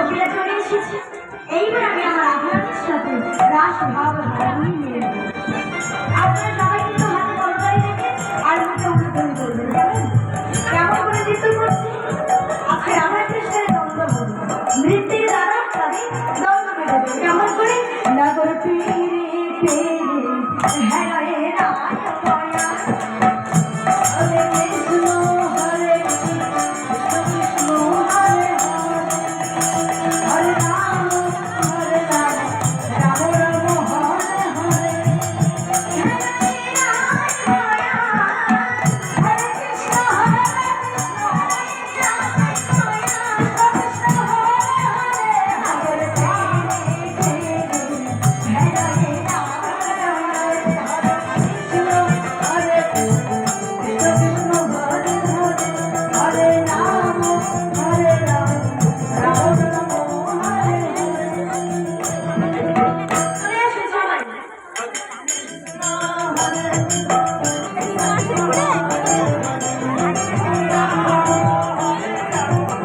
গোপীরা চলে এসেছে। এইবার আমি আমার আহ্লাদের সাথে রাস ভাব ধারণী নিয়ে আপনারা সবাই কিন্তু হাতে তরকারি রেখে আর মুখে উঠে করবেন, জানেন কেমন করে নৃত্য করছে। আচ্ছা আমার কৃষ্ণের দ্বন্দ্ব হবে, নৃত্যের দ্বারা তাদের দ্বন্দ্ব বেঁধে দেবে। কেমন করে নগর পেরে পেরে হ্যাঁ রে রায় মায়া হরে কৃষ্ণ হরে কৃষ্ণ কৃষ্ণ হরে হরে রাম হরে রাম রাম রাম হরে হরে Hare